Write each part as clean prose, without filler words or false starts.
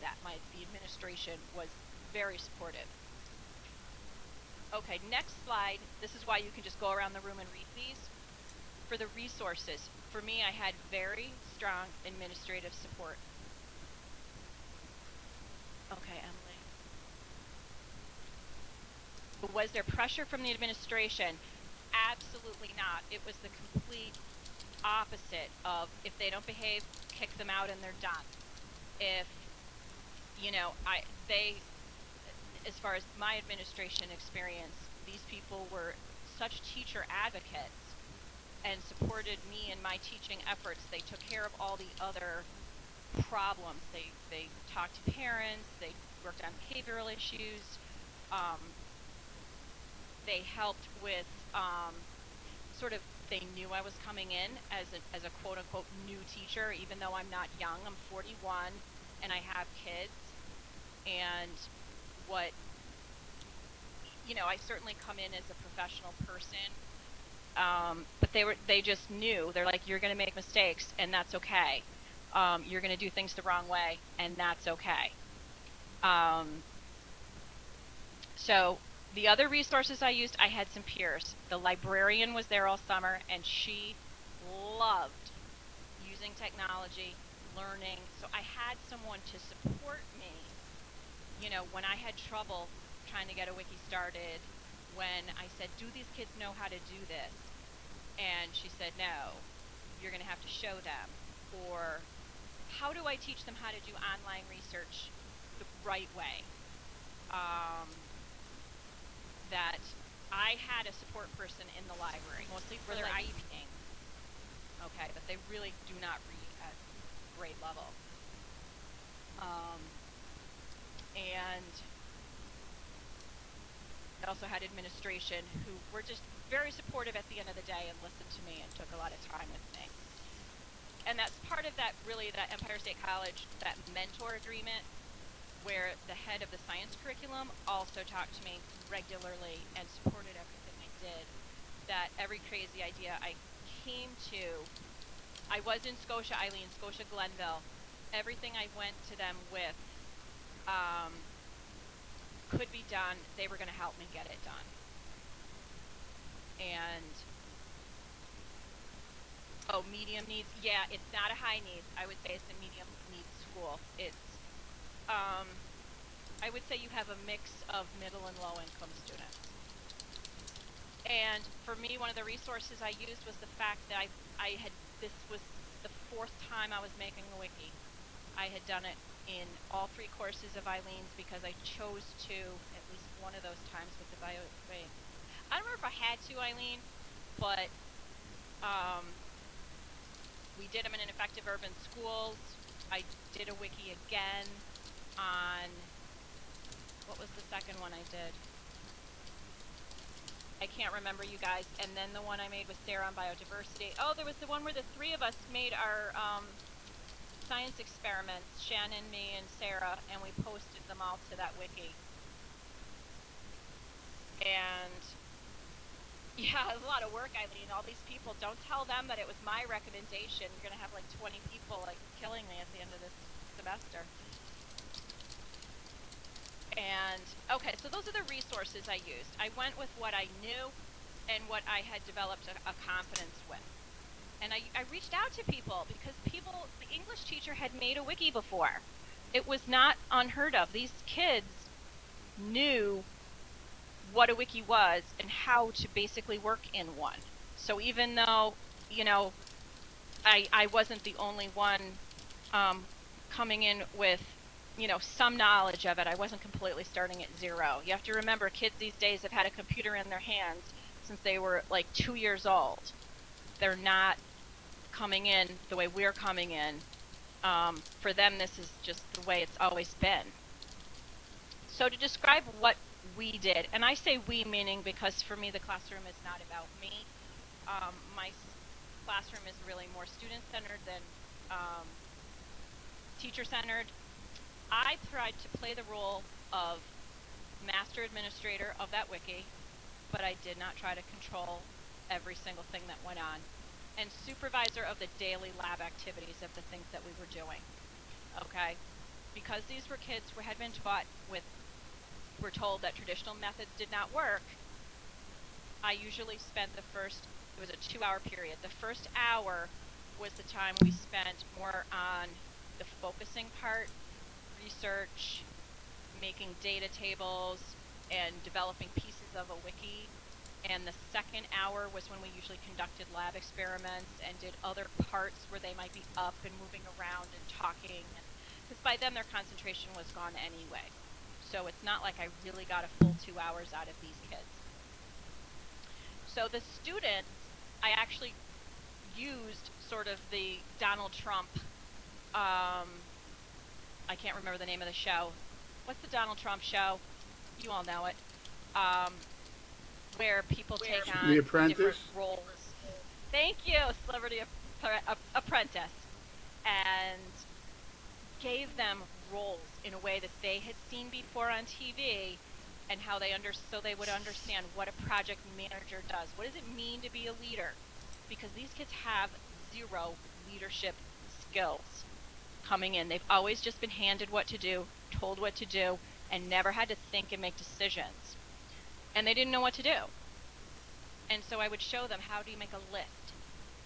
that. The administration was very supportive. Okay, next slide. This is why you can just go around the room and read these. For the resources, for me, I had very strong administrative support. Okay, Emily. Was there pressure from the administration? Absolutely not. It was the complete opposite of, if they don't behave, kick them out and they're done. If, as far as my administration experience, these people were such teacher advocates and supported me in my teaching efforts. They took care of all the other problems. They talked to parents, they worked on behavioral issues, they helped with they knew I was coming in as a quote-unquote new teacher, even though I'm not young. I'm 41 and I have kids, and I certainly come in as a professional person, but they just knew. They're like, you're going to make mistakes and that's okay. You're going to do things the wrong way and that's okay. So the other resources I used, I had some peers. The librarian was there all summer, and she loved using technology, learning. So I had someone to support me, when I had trouble trying to get a wiki started, when I said, do these kids know how to do this? And she said, no, you're going to have to show them. Or, how do I teach them how to do online research the right way? That I had a support person in the library, mostly for their IEPing. Okay, but they really do not read at grade level. And I also had administration who were just very supportive at the end of the day and listened to me and took a lot of time with me. And that's part of that Empire State College, that mentor agreement, where the head of the science curriculum also talked to me regularly and supported everything I did. That every crazy idea I came to, I was in Scotia, Scotia Glenville. Everything I went to them with could be done. They were going to help me get it done. And medium needs. Yeah, it's not a high needs. I would say it's a medium needs school. It's I would say you have a mix of middle and low income students. And for me, one of the resources I used was the fact that this was the 4th time I was making a wiki. I had done it in all 3 courses of Eileen's because I chose to at least one of those times with the bio. Wait, I don't remember if I had to, Eileen, but we did them in Effective Urban Schools. I did a wiki again on, what was the second one I did? I can't remember, you guys. And then the one I made with Sarah on biodiversity. Oh, there was the one where the 3 of us made our science experiments, Shannon, me, and Sarah, and we posted them all to that wiki. And yeah, it was a lot of work, Eileen. All these people, don't tell them that it was my recommendation. You're going to have like 20 people like killing me at the end of this semester. And okay, so those are the resources I used. I went with what I knew and what I had developed a confidence with. And I reached out to people because the English teacher had made a wiki before. It was not unheard of. These kids knew what a wiki was and how to basically work in one. So even though, I wasn't the only one coming in with, some knowledge of it, I wasn't completely starting at zero. You have to remember, kids these days have had a computer in their hands since they were like 2 years old. They're not coming in the way we're coming in. For them, this is just the way it's always been. So to describe what we did, and I say we meaning because for me the classroom is not about me. My classroom is really more student-centered than teacher-centered. I tried to play the role of master administrator of that wiki, but I did not try to control every single thing that went on, and supervisor of the daily lab activities of the things that we were doing. Okay, because these were kids who had been taught with, were told that traditional methods did not work, I usually spent the first, it was a 2-hour period. The first hour was the time we spent more on the focusing part, research, making data tables, and developing pieces of a wiki. And the second hour was when we usually conducted lab experiments and did other parts where they might be up and moving around and talking. Because by then their concentration was gone anyway. So it's not like I really got a full 2 hours out of these kids. So the students, I actually used sort of the Donald Trump, I can't remember the name of the show. What's the Donald Trump show? You all know it. Where people take on The different Apprentice. roles. Thank you, Celebrity Apprentice. And gave them roles in a way that they had seen before on TV, and how so they would understand what a project manager does. What does it mean to be a leader? Because these kids have zero leadership skills coming in. They've always just been handed what to do, told what to do, and never had to think and make decisions. And they didn't know what to do. And so I would show them, how do you make a list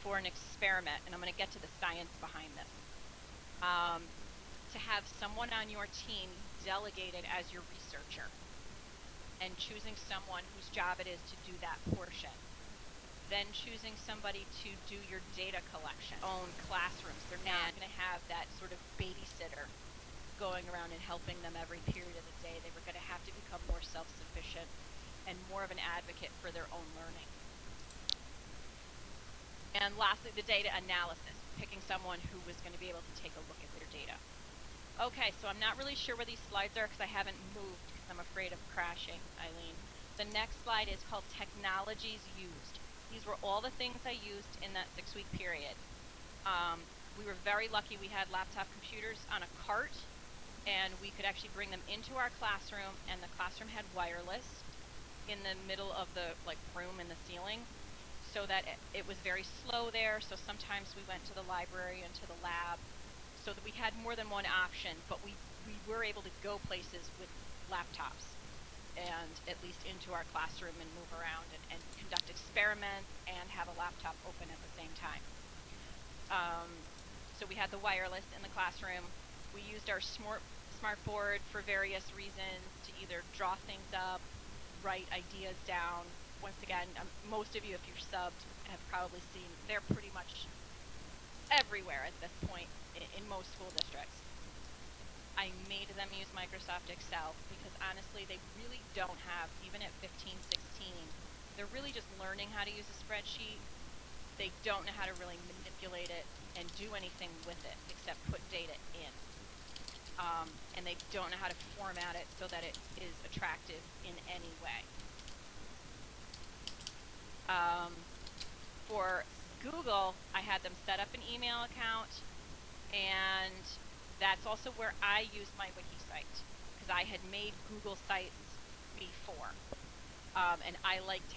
for an experiment? And I'm going to get to the science behind this. To have someone on your team delegated as your researcher, and choosing someone whose job it is to do that portion. Then choosing somebody to do your data collection. Own classrooms. They're not going to have that sort of babysitter going around and helping them every period of the day. They were going to have to become more self-sufficient and more of an advocate for their own learning. And lastly, the data analysis, picking someone who was going to be able to take a look at their data. Okay, so I'm not really sure where these slides are because I haven't moved because I'm afraid of crashing, Eileen. The next slide is called technologies used. These were all the things I used in that 6-week period. We were very lucky. We had laptop computers on a cart, and we could actually bring them into our classroom, and the classroom had wireless in the middle of the room in the ceiling, so that it was very slow there. So sometimes we went to the library and to the lab, so that we had more than one option, but we were able to go places with laptops and at least into our classroom and move around and conduct experiments and have a laptop open at the same time. So we had the wireless in the classroom. We used our smart board for various reasons, to either draw things up, write ideas down. Once again, most of you, if you're subbed, have probably seen they're pretty much everywhere at this point in most school districts. I made them use Microsoft Excel because honestly they really don't have, even at 15, 16, they're really just learning how to use a spreadsheet. They don't know how to really manipulate it and do anything with it except put data in. And they don't know how to format it so that it is attractive in any way. For Google, I had them set up an email account, and that's also where I used my wiki site, because I had made Google sites before, and I liked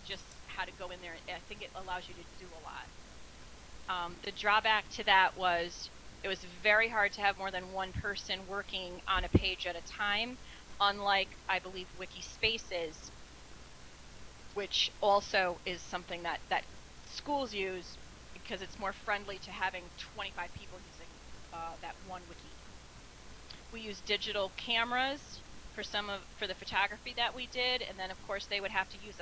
just how to go in there. I think it allows you to do a lot. The drawback to that was it was very hard to have more than one person working on a page at a time, unlike, I believe, Wiki Spaces, which also is something that schools use because it's more friendly to having 25 people using that one wiki. We used digital cameras for the photography that we did, and then of course they would have to use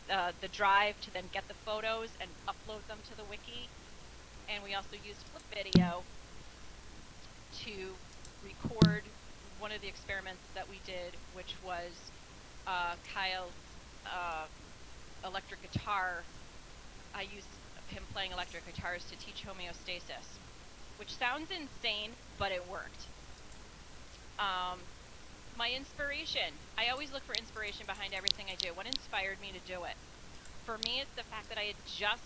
the drive to then get the photos and upload them to the wiki. And we also used flip video to record one of the experiments that we did, which was Kyle's electric guitar. I used him playing electric guitars to teach homeostasis, which sounds insane, but it worked. My inspiration. I always look for inspiration behind everything I do. What inspired me to do it? For me, it's the fact that I had just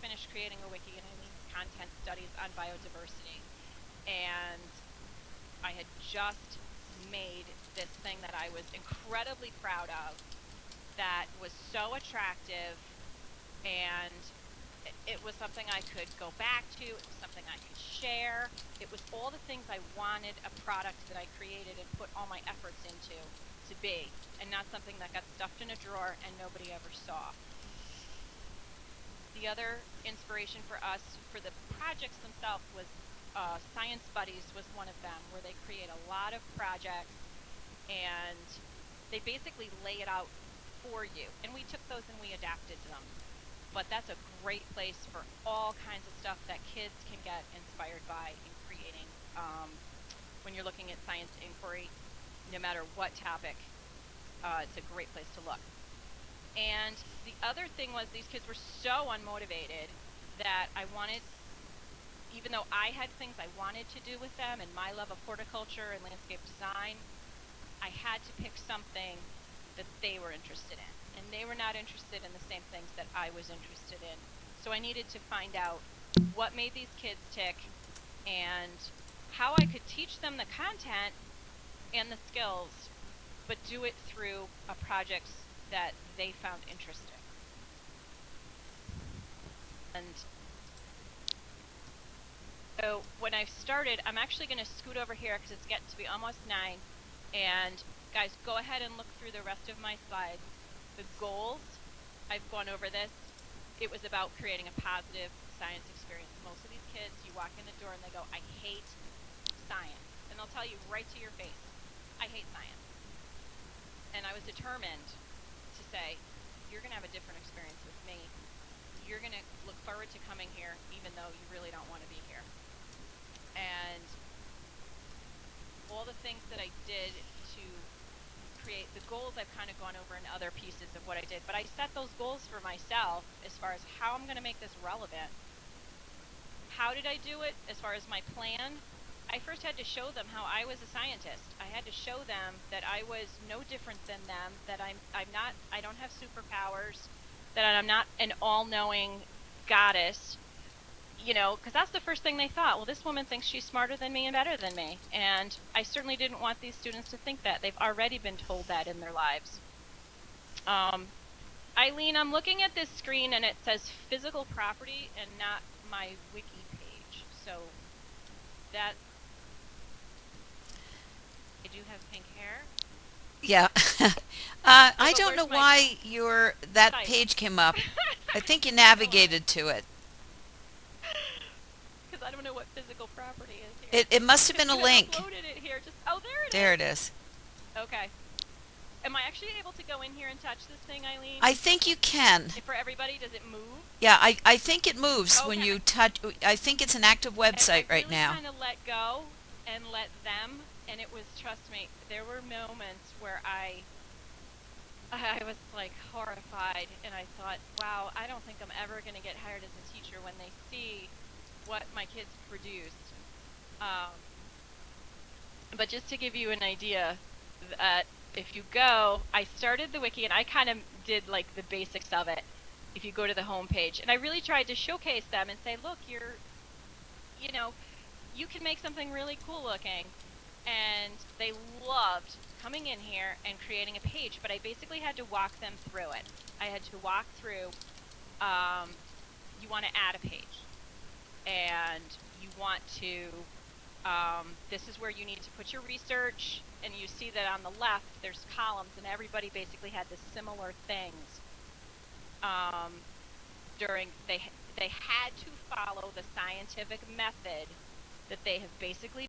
finished creating a wiki, and I mean content studies on biodiversity. And I had just made this thing that I was incredibly proud of, that was so attractive, and it was something I could go back to. It was something I could share. It was all the things I wanted a product that I created and put all my efforts into to be, and not something that got stuffed in a drawer and nobody ever saw. The other inspiration for us for the projects themselves was Science Buddies was one of them, where they create a lot of projects and they basically lay it out for you. And we took those and we adapted them. But that's a great place for all kinds of stuff that kids can get inspired by in creating. When you're looking at science inquiry, no matter what topic, it's a great place to look. And the other thing was these kids were so unmotivated that I wanted, even though I had things I wanted to do with them and my love of horticulture and landscape design, I had to pick something that they were interested in. And they were not interested in the same things that I was interested in. So I needed to find out what made these kids tick and how I could teach them the content and the skills, but do it through projects that they found interesting. And so when I started, I'm actually going to scoot over here because it's getting to be almost 9. And guys, go ahead and look through the rest of my slides. The goals, I've gone over this. It was about creating a positive science experience. Most of these kids, you walk in the door and they go, I hate science. And they'll tell you right to your face, I hate science. And I was determined to say, you're going to have a different experience with me. You're going to look forward to coming here even though you really don't want to be here. And all the things that I did to create the goals I've kind of gone over in other pieces of what I did, but I set those goals for myself as far as how I'm going to make this relevant. How did I do it as far as my plan? I first had to show them how I was a scientist. I had to show them that I was no different than them, that I don't have superpowers, that I'm not an all-knowing goddess, you know, because that's the first thing they thought. Well, this woman thinks she's smarter than me and better than me. And I certainly didn't want these students to think that. They've already been told that in their lives. Eileen, I'm looking at this screen and it says physical property and not my wiki page. So that, I do have pink hair. Yeah. I don't know why that page came up. I think you navigated to it. Because I don't know what physical property is here. It must have been a link. Uploaded it here. Oh, there it is. There it is. Okay. Am I actually able to go in here and touch this thing, Eileen? I think you can. For everybody, does it move? Yeah, I think it moves when you touch. I think it's an active website right now. I really kind of let go and let them, and it was, trust me, there were moments where I was like horrified, and I thought, wow, I don't think I'm ever going to get hired as a teacher when they see what my kids produced. But just to give you an idea, that if you go, I started the wiki and I kind of did like the basics of it. If you go to the home page, and I really tried to showcase them and say, look, you know, you can make something really cool looking. And they loved coming in here and creating a page, but I basically had to walk them through it. I had to walk through, you want to add a page, and you want to, this is where you need to put your research, and you see that on the left there's columns, and everybody basically had the similar things. They had to follow the scientific method that they have basically